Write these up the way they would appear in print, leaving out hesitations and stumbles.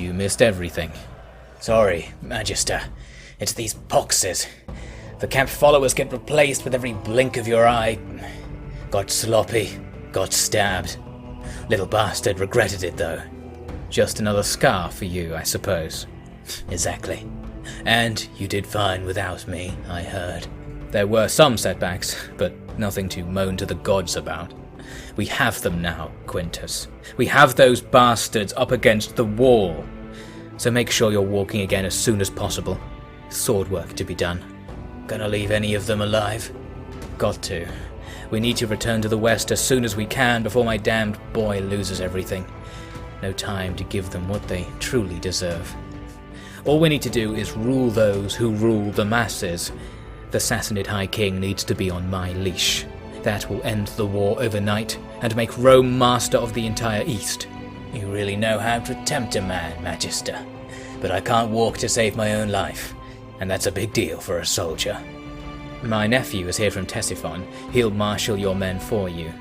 you missed everything. Sorry, Magister. It's these poxes. The camp followers get replaced with every blink of your eye. Got sloppy, got stabbed. Little bastard regretted it though. Just another scar for you, I suppose. Exactly. And you did fine without me, I heard. There were some setbacks, but nothing to moan to the gods about. We have them now, Quintus. We have those bastards up against the wall. So make sure you're walking again as soon as possible. Sword work to be done. Gonna leave any of them alive? Got to. We need to return to the west as soon as we can before my damned boy loses everything. No time to give them what they truly deserve. All we need to do is rule those who rule the masses. The Sassanid High King needs to be on my leash. That will end the war overnight and make Rome master of the entire East. You really know how to tempt a man, Magister. But I can't walk to save my own life, and that's a big deal for a soldier. My nephew is here from Ctesiphon. He'll marshal your men for you.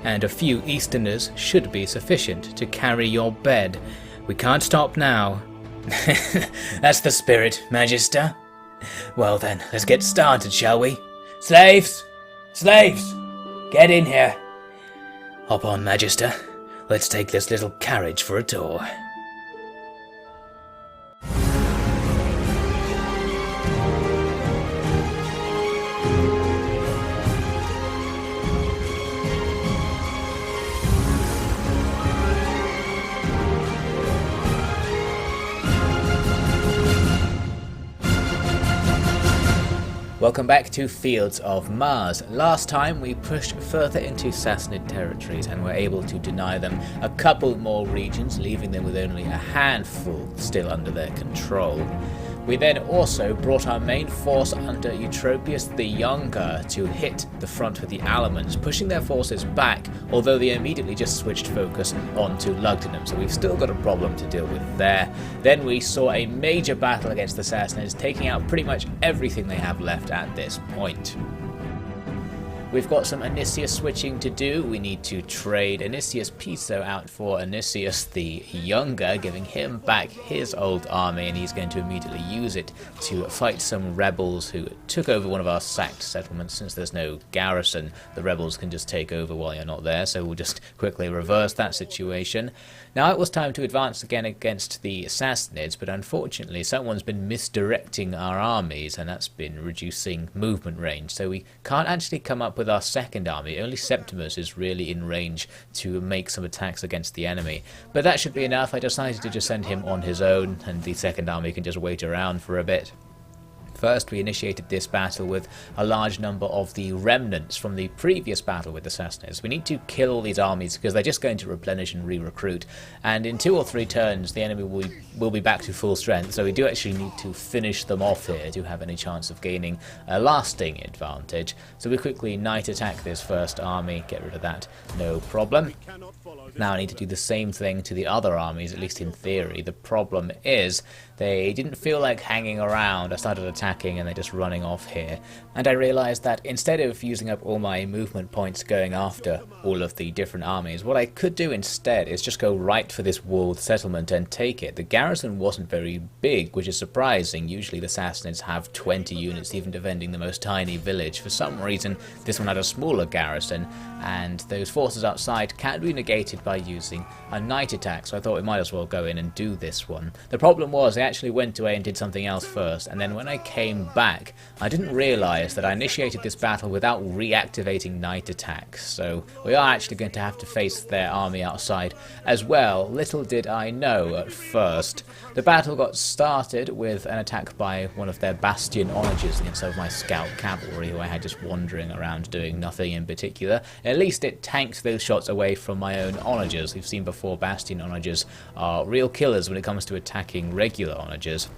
And a few Easterners should be sufficient to carry your bed. We can't stop now. That's the spirit, Magister. Well then, let's get started, shall we? Slaves! Slaves! Get in here! Hop on, Magister. Let's take this little carriage for a tour. Welcome back to Fields of Mars. Last time we pushed further into Sassanid territories and were able to deny them a couple more regions, leaving them with only a handful still under their control. We then also brought our main force under Eutropius the Younger to hit the front with the Alamans, pushing their forces back, although they immediately just switched focus onto Lugdunum, so we've still got a problem to deal with there. Then we saw a major battle against the Sassanids, taking out pretty much everything they have left at this point. We've got some Anicius switching to do. We need to trade Anicius Piso out for Anicius the Younger, giving him back his old army, and he's going to immediately use it to fight some rebels who took over one of our sacked settlements. Since there's no garrison, the rebels can just take over while you're not there, so we'll just quickly reverse that situation. Now it was time to advance again against the Sassanids, but unfortunately someone's been misdirecting our armies, and that's been reducing movement range, so we can't actually come up with our second army. Only Septimus is really in range to make some attacks against the enemy. But that should be enough. I decided to just send him on his own, and the second army can just wait around for a bit. First, we initiated this battle with a large number of the remnants from the previous battle with the Sassanids. We need to kill all these armies because they're just going to replenish and re-recruit, and in 2 or 3 turns the enemy will be back to full strength, so we do actually need to finish them off here to have any chance of gaining a lasting advantage. So we quickly night attack this first army, get rid of that, no problem. Now I need to do the same thing to the other armies, at least in theory. The problem is they didn't feel like hanging around. I started attacking and they're just running off here. And I realized that instead of using up all my movement points going after all of the different armies, what I could do instead is just go right for this walled settlement and take it. The garrison wasn't very big, which is surprising. Usually the Sassanids have 20 units even defending the most tiny village. For some reason this one had a smaller garrison, and those forces outside can be negated by using a night attack, so I thought we might as well go in and do this one. The problem was I actually went away and did something else first, and then when I came back I didn't realise that I initiated this battle without reactivating night attacks, so we are actually going to have to face their army outside as well. Little did I know at first. The battle got started with an attack by one of their bastion onagers against some of my scout cavalry who I had just wandering around doing nothing in particular. At least it tanked those shots away from my own onagers. We've seen before bastion onagers are real killers when it comes to attacking regular onagers.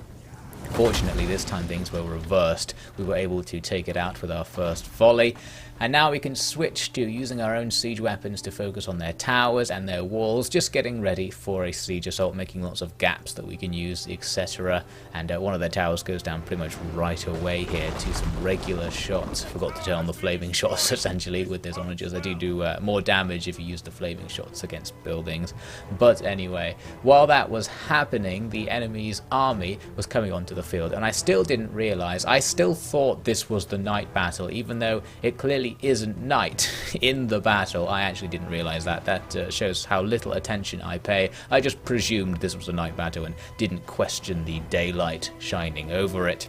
Fortunately, this time things were reversed. We were able to take it out with our first volley, and now we can switch to using our own siege weapons to focus on their towers and their walls, just getting ready for a siege assault, making lots of gaps that we can use, etc. And one of their towers goes down pretty much right away here to some regular shots. Forgot to turn on the flaming shots essentially with these onagers. They do more damage if you use the flaming shots against buildings. But anyway, while that was happening, the enemy's army was coming onto the field, and I still didn't realize, I still thought this was the night battle, even though it clearly isn't night in the battle. I actually didn't realize that. That shows how little attention I pay. I just presumed this was a night battle and didn't question the daylight shining over it.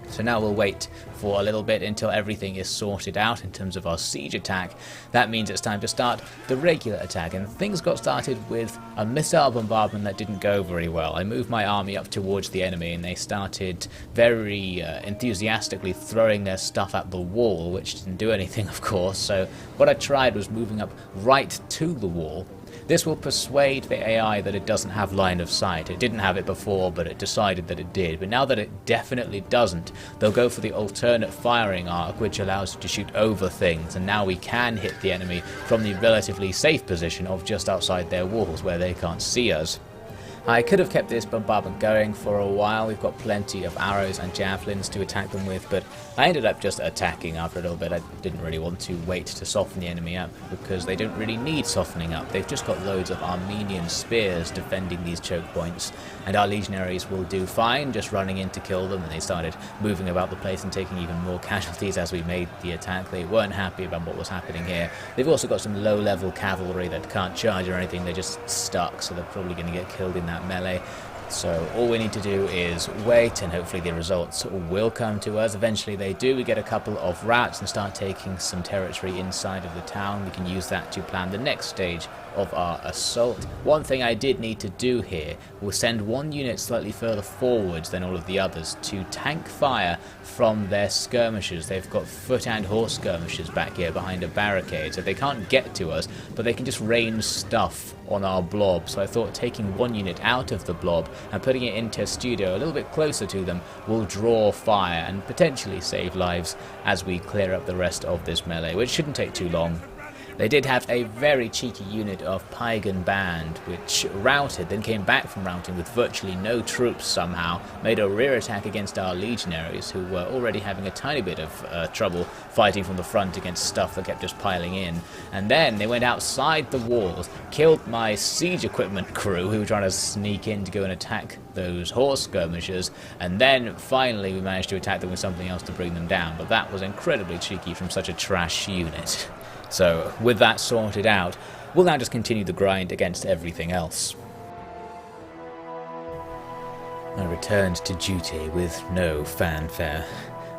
So now we'll wait for a little bit until everything is sorted out in terms of our siege attack. That means it's time to start the regular attack, and things got started with a missile bombardment that didn't go very well. I moved my army up towards the enemy and they started very enthusiastically throwing their stuff at the wall, which didn't do anything, of course. So what I tried was moving up right to the wall. This will persuade the AI that it doesn't have line of sight. It didn't have it before, but it decided that it did. But now that it definitely doesn't, they'll go for the alternate firing arc, which allows it to shoot over things. And now we can hit the enemy from the relatively safe position of just outside their walls, where they can't see us. I could have kept this bombardment going for a while. We've got plenty of arrows and javelins to attack them with, but I ended up just attacking after a little bit. I didn't really want to wait to soften the enemy up, because they don't really need softening up. They've just got loads of Armenian spears defending these choke points, and our legionaries will do fine just running in to kill them. And they started moving about the place and taking even more casualties as we made the attack. They weren't happy about what was happening here. They've also got some low-level cavalry that can't charge or anything. They're just stuck, so they're probably going to get killed in that melee. So all we need to do is wait, and hopefully the results will come to us. Eventually they do. We get a couple of routes and start taking some territory inside of the town. We can use that to plan the next stage of our assault. One thing I did need to do here was send one unit slightly further forwards than all of the others to tank fire from their skirmishers. They've got foot and horse skirmishers back here behind a barricade, so they can't get to us, but they can just rain stuff on our blob. So I thought taking one unit out of the blob and putting it into Testudo a little bit closer to them will draw fire and potentially save lives as we clear up the rest of this melee, which shouldn't take too long. They did have a very cheeky unit of Pagan Band, which routed, then came back from routing with virtually no troops somehow, made a rear attack against our legionaries, who were already having a tiny bit of trouble fighting from the front against stuff that kept just piling in. And then they went outside the walls, killed my siege equipment crew, who were trying to sneak in to go and attack those horse skirmishers, and then finally we managed to attack them with something else to bring them down. But that was incredibly cheeky from such a trash unit. So, with that sorted out, we'll now just continue the grind against everything else. I returned to duty with no fanfare.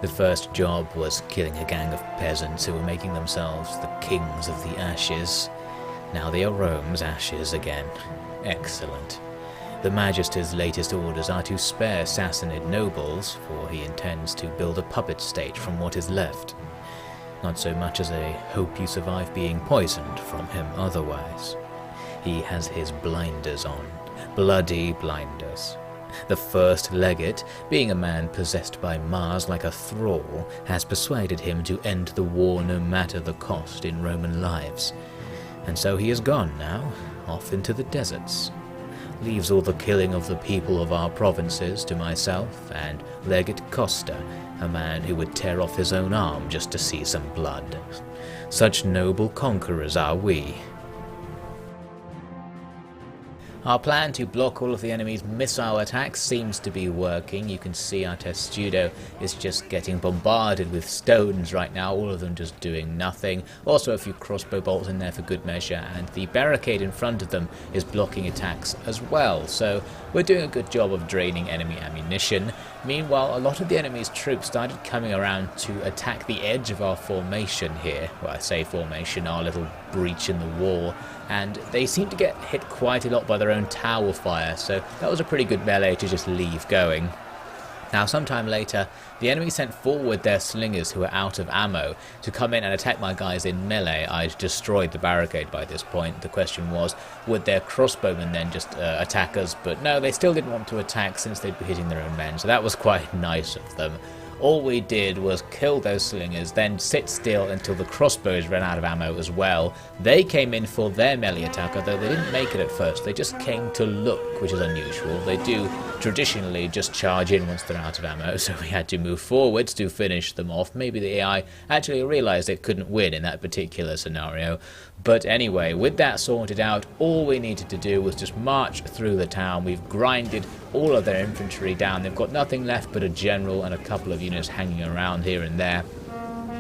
The first job was killing a gang of peasants who were making themselves the kings of the ashes. Now they are Rome's ashes again. Excellent. The Magister's latest orders are to spare Sassanid nobles, for he intends to build a puppet state from what is left. Not so much as a hope you survive being poisoned from him otherwise. He has his blinders on, bloody blinders. The first legate, being a man possessed by Mars like a thrall, has persuaded him to end the war no matter the cost in Roman lives. And so he is gone now, off into the deserts. Leaves all the killing of the people of our provinces to myself and Legate Costa, a man who would tear off his own arm just to see some blood. Such noble conquerors are we. Our plan to block all of the enemy's missile attacks seems to be working. You can see our Testudo is just getting bombarded with stones right now, all of them just doing nothing. Also a few crossbow bolts in there for good measure, and the barricade in front of them is blocking attacks as well. So we're doing a good job of draining enemy ammunition. Meanwhile, a lot of the enemy's troops started coming around to attack the edge of our formation here. Well, I say formation, our little breach in the wall. And they seem to get hit quite a lot by their own tower fire, so that was a pretty good melee to just leave going. Now, sometime later, the enemy sent forward their slingers who were out of ammo to come in and attack my guys in melee. I'd destroyed the barricade by this point. The question was, would their crossbowmen then just attack us? But no, they still didn't want to attack since they'd be hitting their own men, so that was quite nice of them. All we did was kill those slingers, then sit still until the crossbows ran out of ammo as well. They came in for their melee attack, although they didn't make it at first. They just came to look, which is unusual. They do traditionally just charge in once they're out of ammo, so we had to move forwards to finish them off. Maybe the AI actually realized it couldn't win in that particular scenario. But anyway, with that sorted out, all we needed to do was just march through the town. We've grinded all of their infantry down. They've got nothing left but a general and a couple of units hanging around here and there.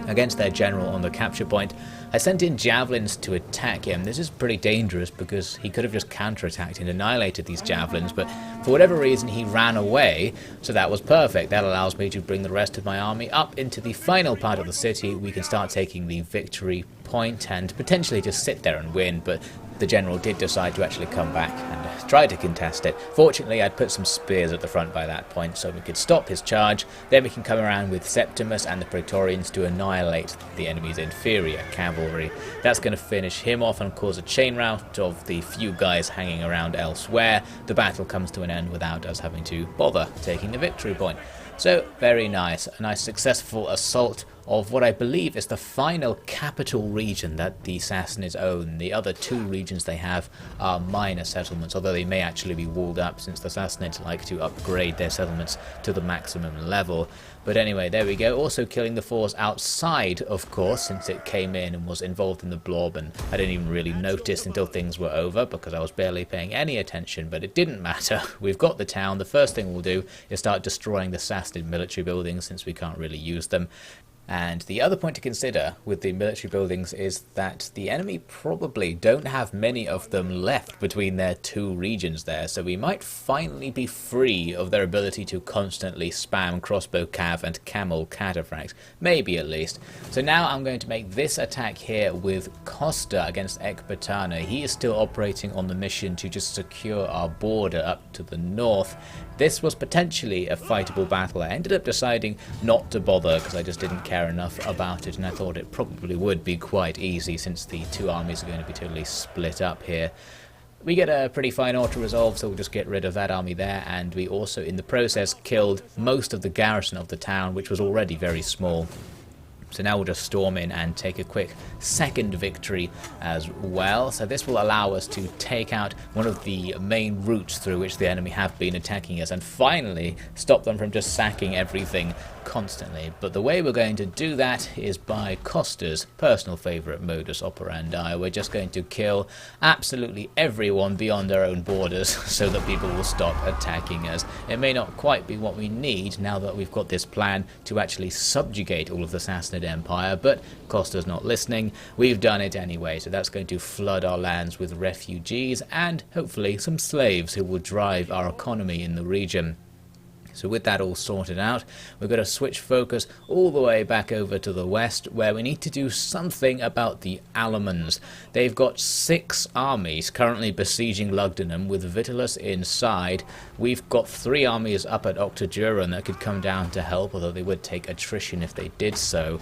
Against their general on the capture point, I sent in javelins to attack him. This is pretty dangerous because he could have just counterattacked and annihilated these javelins, but for whatever reason he ran away, so that was perfect. That allows me to bring the rest of my army up into the final part of the city. We can start taking the victory point and potentially just sit there and win, but the general did decide to actually come back and try to contest it. Fortunately, I'd put some spears at the front by that point so we could stop his charge. Then we can come around with Septimus and the Praetorians to annihilate the enemy's inferior cavalry. That's going to finish him off and cause a chain rout of the few guys hanging around elsewhere. The battle comes to an end without us having to bother taking the victory point. So, very nice. A nice successful assault of what I believe is the final capital region that the Sassanids own. The other two regions they have are minor settlements, although they may actually be walled up since the Sassanids like to upgrade their settlements to the maximum level. But anyway, there we go. Also killing the force outside, of course, since it came in and was involved in the blob, and I didn't even really notice until things were over because I was barely paying any attention, but it didn't matter. We've got the town. The first thing we'll do is start destroying the Sassanid military buildings since we can't really use them. And the other point to consider with the military buildings is that the enemy probably don't have many of them left between their two regions there, so we might finally be free of their ability to constantly spam crossbow cav and camel cataphract, maybe at least. So now I'm going to make this attack here with Costa against Ecbatana. He is still operating on the mission to just secure our border up to the north. This was potentially a fightable battle. I ended up deciding not to bother because I just didn't care enough about it, and I thought it probably would be quite easy since the two armies are going to be totally split up here. We get a pretty fine auto-resolve, so we'll just get rid of that army there, and we also in the process killed most of the garrison of the town, which was already very small. So now we'll just storm in and take a quick second victory as well. So this will allow us to take out one of the main routes through which the enemy have been attacking us and finally stop them from just sacking everything constantly. But the way we're going to do that is by Costa's personal favourite modus operandi. We're just going to kill absolutely everyone beyond our own borders so that people will stop attacking us. It may not quite be what we need now that we've got this plan to actually subjugate all of the Sassanid Empire, but Costa's not listening. We've done it anyway, so that's going to flood our lands with refugees and hopefully some slaves who will drive our economy in the region. So with that all sorted out, we're going to switch focus all the way back over to the west, where we need to do something about the Alamans. They've got 6 armies currently besieging Lugdunum with Vitelus inside. We've got 3 armies up at Octoduron that could come down to help, although they would take attrition if they did so.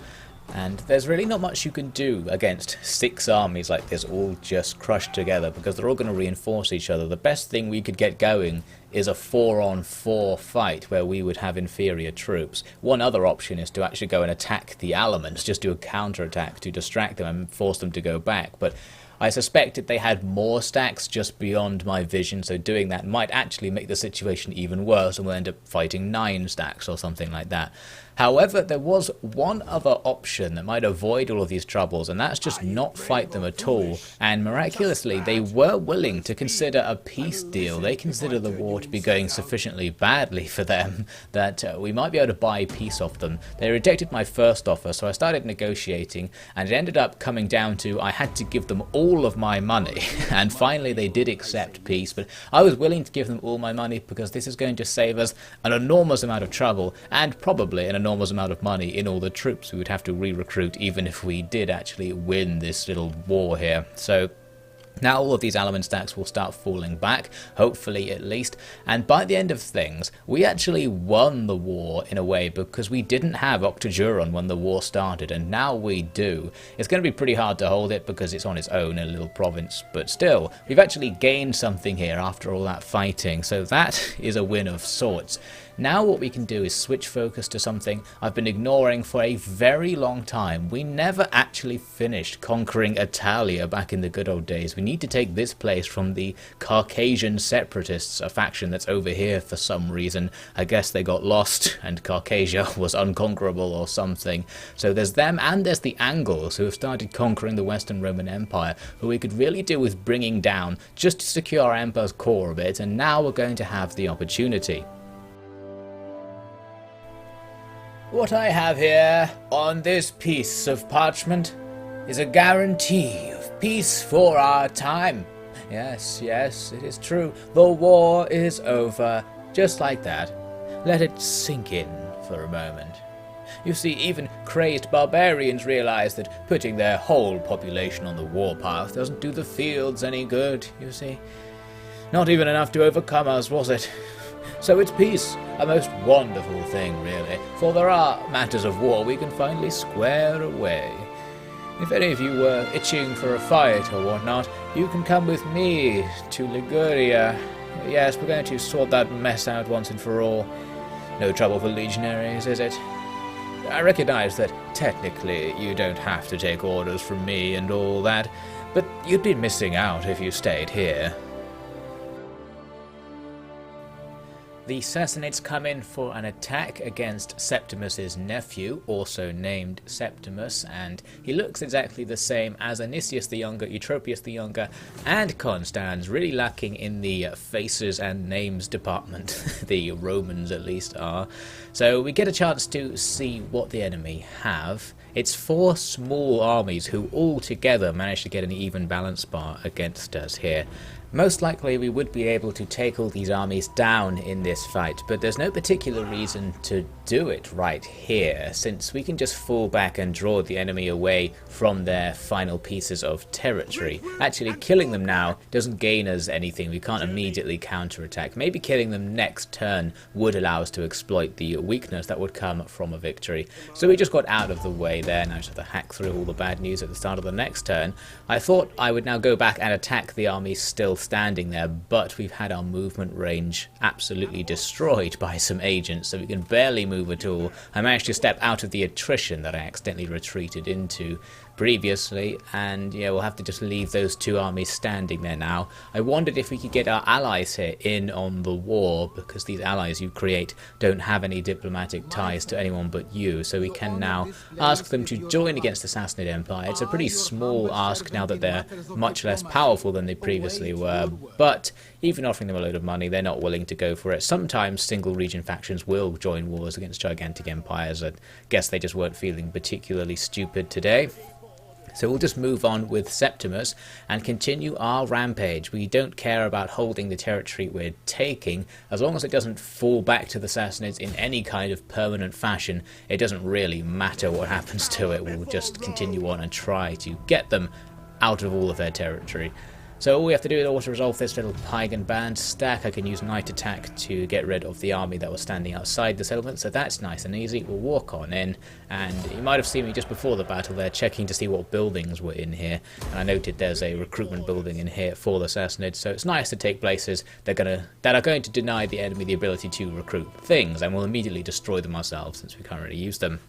And there's really not much you can do against 6 armies like this all just crushed together because they're all going to reinforce each other. The best thing we could get going is a 4-on-4 fight where we would have inferior troops. One other option is to actually go and attack the Alamans, just do a counterattack to distract them and force them to go back. But I suspected they had more stacks just beyond my vision, so doing that might actually make the situation even worse and we'll end up fighting 9 stacks or something like that. However, there was one other option that might avoid all of these troubles, and that's just not fight them at all. And miraculously, they were willing to consider a peace deal. They consider the war to be going sufficiently badly for them that we might be able to buy peace off them. They rejected my first offer, so I started negotiating, and it ended up coming down to I had to give them all of my money. And finally, they did accept peace, but I was willing to give them all my money because this is going to save us an enormous amount of trouble and probably an enormous amount of money in all the troops we would have to re-recruit even if we did actually win this little war here. So Now all of these element stacks will start falling back, hopefully at least, and by the end of things, we actually won the war in a way because we didn't have Octojuron when the war started, and now we do. It's going to be pretty hard to hold it because it's on its own in a little province, but still, we've actually gained something here after all that fighting, so that is a win of sorts. Now what we can do is switch focus to something I've been ignoring for a very long time. We never actually finished conquering Italia back in the good old days. We need to take this place from the Caucasian Separatists, a faction that's over here for some reason. I guess they got lost and Caucasia was unconquerable or something. So there's them and there's the Angles who have started conquering the Western Roman Empire, who we could really do with bringing down just to secure our empire's core a bit, and now we're going to have the opportunity. What I have here on this piece of parchment is a guarantee of peace for our time. Yes, it is true. The war is over. Just like that. Let it sink in for a moment. You see, even crazed barbarians realize that putting their whole population on the warpath doesn't do the fields any good, you see. Not even enough to overcome us, was it? So it's peace, a most wonderful thing, really, for there are matters of war we can finally square away. If any of you were itching for a fight or whatnot, you can come with me to Liguria. Yes, we're going to sort that mess out once and for all. No trouble for legionaries, is it? I recognize that technically you don't have to take orders from me and all that, but you'd be missing out if you stayed here. The Sassanids come in for an attack against Septimus's nephew, also named Septimus, and he looks exactly the same as Anicius the Younger, Eutropius the Younger, and Constans, really lacking in the faces and names department. The Romans at least are. So we get a chance to see what the enemy have. It's 4 small armies who all together managed to get an even balance bar against us here. Most likely we would be able to take all these armies down in this fight, but there's no particular reason to do it right here, since we can just fall back and draw the enemy away from their final pieces of territory. Actually, killing them now doesn't gain us anything. We can't immediately counterattack. Maybe killing them next turn would allow us to exploit the weakness that would come from a victory. So we just got out of the way there. Now just have to hack through all the bad news at the start of the next turn. I thought I would now go back and attack the armies still standing there, but we've had our movement range absolutely destroyed by some agents, so we can barely move at all. I managed to step out of the attrition that I accidentally retreated into previously, and yeah, we'll have to just leave those 2 armies standing there now. I wondered if we could get our allies here in on the war, because these allies you create don't have any diplomatic ties to anyone but you, so we can now ask them to join against the Sassanid Empire. It's a pretty small ask now that they're much less powerful than they previously were, but even offering them a load of money, they're not willing to go for it. Sometimes single region factions will join wars against gigantic empires. I guess they just weren't feeling particularly stupid today. So we'll just move on with Septimus and continue our rampage. We don't care about holding the territory we're taking. As long as it doesn't fall back to the Sassanids in any kind of permanent fashion, it doesn't really matter what happens to it. We'll just continue on and try to get them out of all of their territory. So all we have to do is auto-resolve this little pagan band stack. I can use Night Attack to get rid of the army that was standing outside the settlement, so that's nice and easy. We'll walk on in, and you might have seen me just before the battle there checking to see what buildings were in here, and I noted there's a recruitment building in here for the Sassanids, so it's nice to take places that are going to deny the enemy the ability to recruit things, and we'll immediately destroy them ourselves since we can't really use them.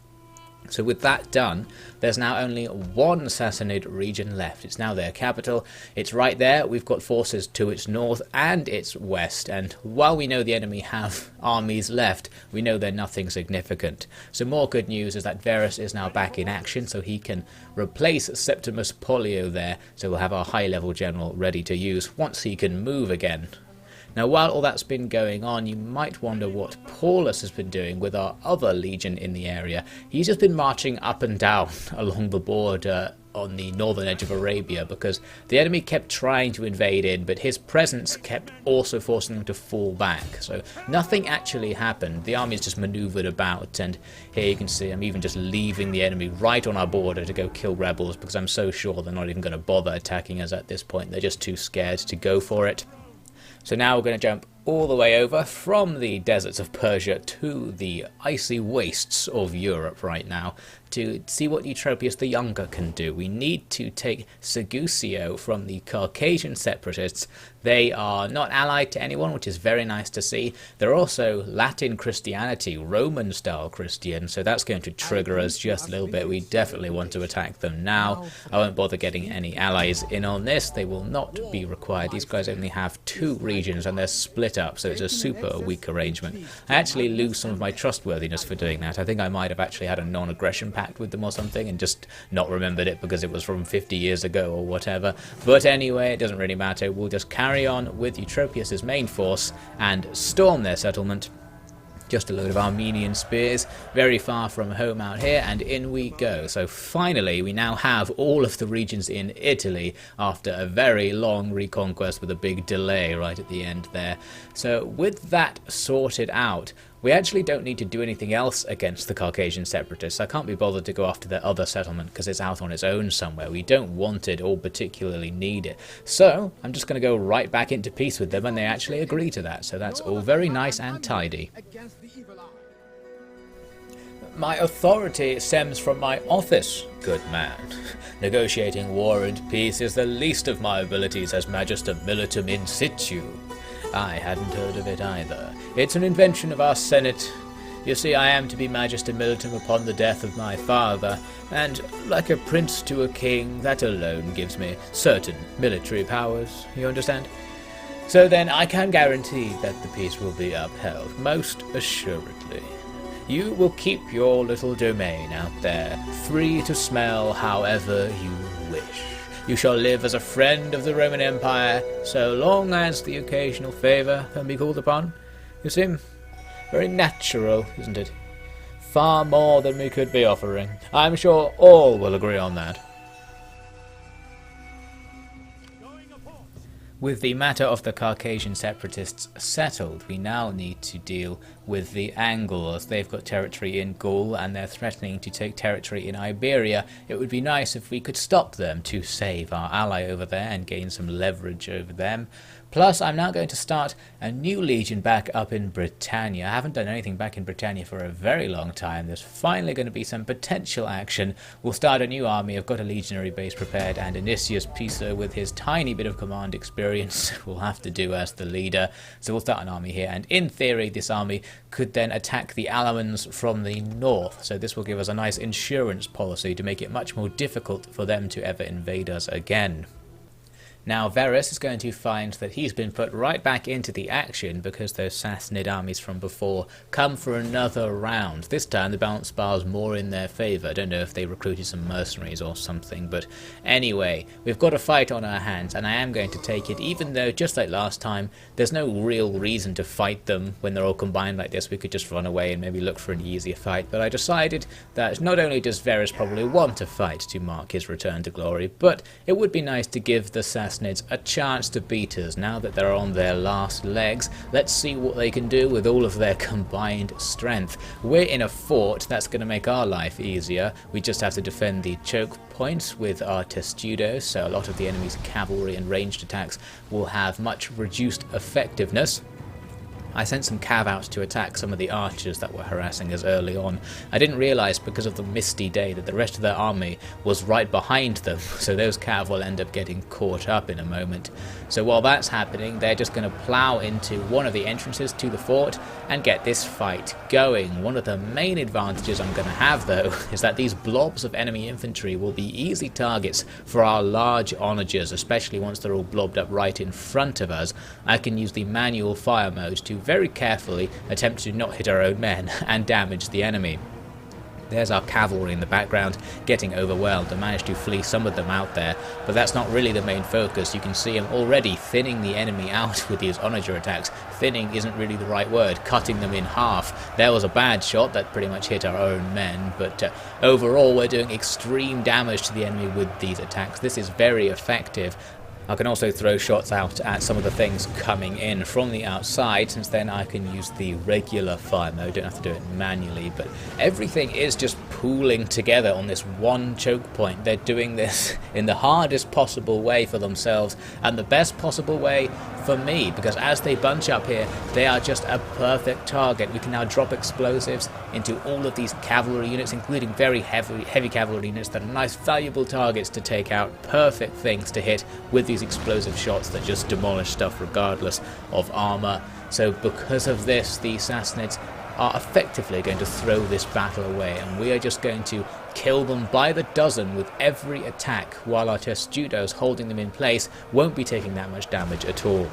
So with that done, there's now only 1 Sassanid region left. It's now their capital. It's right there. We've got forces to its north and its west, and while we know the enemy have armies left, we know they're nothing significant. So more good news is that Verus is now back in action, so he can replace Septimus Pollio there, so we'll have our high-level general ready to use once he can move again. Now, while all that's been going on, you might wonder what Paulus has been doing with our other legion in the area. He's just been marching up and down along the border on the northern edge of Arabia, because the enemy kept trying to invade in, but his presence kept also forcing them to fall back. So nothing actually happened. The armies just maneuvered about, and here you can see I'm even just leaving the enemy right on our border to go kill rebels, because I'm so sure they're not even going to bother attacking us at this point. They're just too scared to go for it. So now we're going to jump all the way over from the deserts of Persia to the icy wastes of Europe right now to see what Eutropius the Younger can do. We need to take Segusio from the Caucasian separatists. They are not allied to anyone, which is very nice to see. They're also Latin Christianity, Roman-style Christian, so that's going to trigger us just a little bit. We definitely want to attack them now. I won't bother getting any allies in on this. They will not be required. These guys only have 2 regions and they're split up, so it's a super weak arrangement. I actually lose some of my trustworthiness for doing that. I think I might have actually had a non-aggression pact with them or something and just not remembered it because it was from 50 years ago or whatever. But anyway, it doesn't really matter. We'll just carry on with Eutropius' main force and storm their settlement. Just a load of Armenian spears, very far from home out here, and in we go. So finally, we now have all of the regions in Italy after a very long reconquest with a big delay right at the end there. So with that sorted out, we actually don't need to do anything else against the Caucasian separatists. I can't be bothered to go after their other settlement because it's out on its own somewhere. We don't want it or particularly need it. So I'm just going to go right back into peace with them, and they actually agree to that. So that's all very nice and tidy. My authority stems from my office, good man. Negotiating war and peace is the least of my abilities as Magister Militum in situ. I hadn't heard of it either. It's an invention of our Senate. You see, I am to be Magister Militum upon the death of my father, and like a prince to a king, that alone gives me certain military powers, you understand? So then I can guarantee that the peace will be upheld, most assuredly. You will keep your little domain out there, free to smell however you wish. You shall live as a friend of the Roman Empire, so long as the occasional favour can be called upon. You see, very natural, isn't it? Far more than we could be offering. I'm sure all will agree on that. With the matter of the Caucasian separatists settled, we now need to deal with the Angles. They've got territory in Gaul and they're threatening to take territory in Iberia. It would be nice if we could stop them to save our ally over there and gain some leverage over them. Plus, I'm now going to start a new legion back up in Britannia. I haven't done anything back in Britannia for a very long time. There's finally going to be some potential action. We'll start a new army. I've got a legionary base prepared, and Anicius Piso, with his tiny bit of command experience, will have to do as the leader. So we'll start an army here, and in theory, this army could then attack the Alans from the north. So this will give us a nice insurance policy to make it much more difficult for them to ever invade us again. Now Verus is going to find that he's been put right back into the action because those Sassanid armies from before come for another round. This time the balance bar's more in their favour. I don't know if they recruited some mercenaries or something, but anyway, we've got a fight on our hands and I am going to take it, even though, just like last time, there's no real reason to fight them when they're all combined like this. We could just run away and maybe look for an easier fight, but I decided that not only does Verus probably want to fight to mark his return to glory, but it would be nice to give the Sassanids a chance to beat us now that they're on their last legs. Let's see what they can do with all of their combined strength. We're in a fort, that's going to make our life easier. We just have to defend the choke points with our testudos, so a lot of the enemy's cavalry and ranged attacks will have much reduced effectiveness. I sent some cav out to attack some of the archers that were harassing us early on. I didn't realise because of the misty day that the rest of their army was right behind them, so those cav will end up getting caught up in a moment. So while that's happening, they're just going to plough into one of the entrances to the fort and get this fight going. One of the main advantages I'm going to have though is that these blobs of enemy infantry will be easy targets for our large onagers, especially once they're all blobbed up right in front of us. I can use the manual fire mode to very carefully attempt to not hit our own men and damage the enemy. There's our cavalry in the background getting overwhelmed. I managed to flee some of them out there, but that's not really the main focus. You can see him already thinning the enemy out with these onager attacks. Thinning isn't really the right word, cutting them in half. There was a bad shot that pretty much hit our own men, but overall we're doing extreme damage to the enemy with these attacks. This is very effective. I can also throw shots out at some of the things coming in from the outside, since then I can use the regular fire mode, don't have to do it manually, but everything is just pooling together on this one choke point. They're doing this in the hardest possible way for themselves and the best possible way for me, because as they bunch up here, they are just a perfect target. We can now drop explosives into all of these cavalry units, including very heavy cavalry units that are nice valuable targets to take out, perfect things to hit with these explosive shots that just demolish stuff regardless of armor. So because of this, the Sassanids are effectively going to throw this battle away, and we are just going to kill them by the dozen with every attack, while our Testudos holding them in place won't be taking that much damage at all.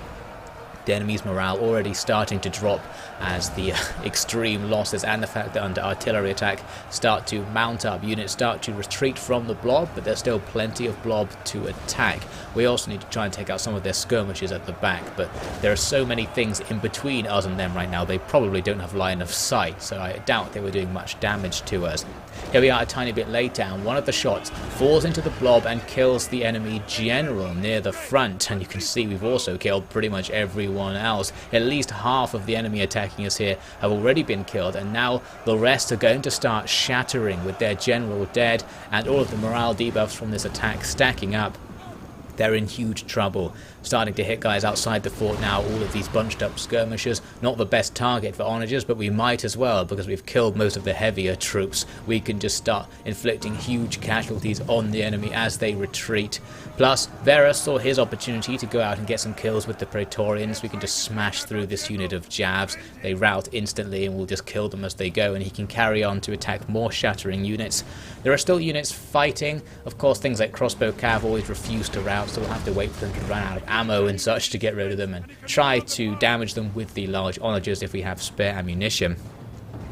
The enemy's morale already starting to drop as the extreme losses and the fact that under artillery attack start to mount up. Units start to retreat from the blob, but there's still plenty of blob to attack. We also need to try and take out some of their skirmishers at the back, but there are so many things in between us and them right now, they probably don't have line of sight, so I doubt they were doing much damage to us. Here we are a tiny bit later, and one of the shots falls into the blob and kills the enemy general near the front, and you can see we've also killed pretty much everyone else. At least half of the enemy attacking us here have already been killed, and now the rest are going to start shattering with their general dead and all of the morale debuffs from this attack stacking up. They're in huge trouble. Starting to hit guys outside the fort now, all of these bunched up skirmishers. Not the best target for onagers, but we might as well, because we've killed most of the heavier troops. We can just start inflicting huge casualties on the enemy as they retreat. Plus, Varus saw his opportunity to go out and get some kills with the Praetorians. We can just smash through this unit of Javs. They rout instantly and we'll just kill them as they go, and he can carry on to attack more shattering units. There are still units fighting. Of course, things like crossbow cav always refuse to rout, so we'll have to wait for them to run out of ammo and such to get rid of them and try to damage them with the large onagers if we have spare ammunition.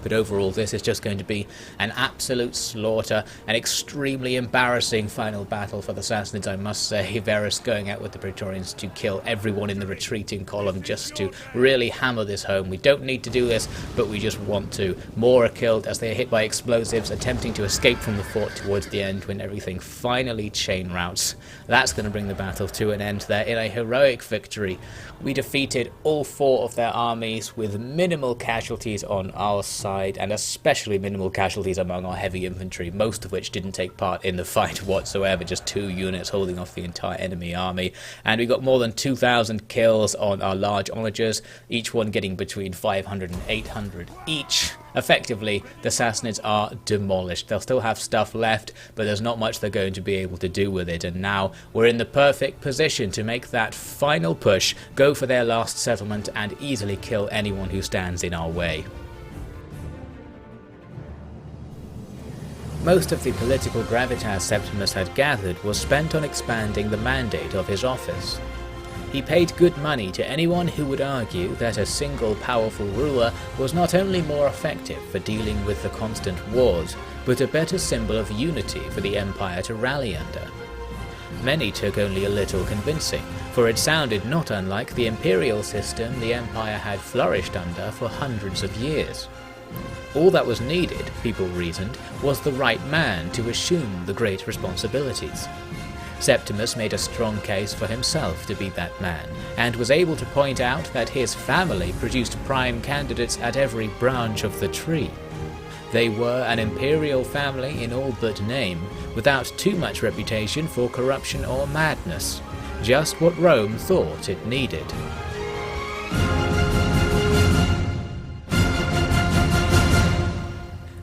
But overall, this is just going to be an absolute slaughter, an extremely embarrassing final battle for the Sassanids, I must say. Varus going out with the Praetorians to kill everyone in the retreating column just to really hammer this home. We don't need to do this, but we just want to. More are killed as they are hit by explosives, attempting to escape from the fort towards the end when everything finally chain routes. That's going to bring the battle to an end there in a heroic victory. We defeated all four of their armies with minimal casualties on our side, and especially minimal casualties among our heavy infantry, most of which didn't take part in the fight whatsoever, just 2 units holding off the entire enemy army. And we got more than 2,000 kills on our large onagers, each one getting between 500 and 800 each. Effectively, the Sassanids are demolished. They'll still have stuff left, but there's not much they're going to be able to do with it, and now we're in the perfect position to make that final push, go for their last settlement, and easily kill anyone who stands in our way. Most of the political gravitas Septimus had gathered was spent on expanding the mandate of his office. He paid good money to anyone who would argue that a single powerful ruler was not only more effective for dealing with the constant wars, but a better symbol of unity for the empire to rally under. Many took only a little convincing, for it sounded not unlike the imperial system the empire had flourished under for hundreds of years. All that was needed, people reasoned, was the right man to assume the great responsibilities. Septimus made a strong case for himself to be that man, and was able to point out that his family produced prime candidates at every branch of the tree. They were an imperial family in all but name, without too much reputation for corruption or madness, just what Rome thought it needed.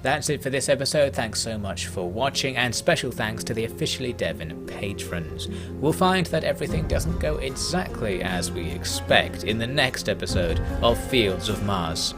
That's it for this episode. Thanks so much for watching, and special thanks to the Officially Devon patrons. We'll find that everything doesn't go exactly as we expect in the next episode of Fields of Mars.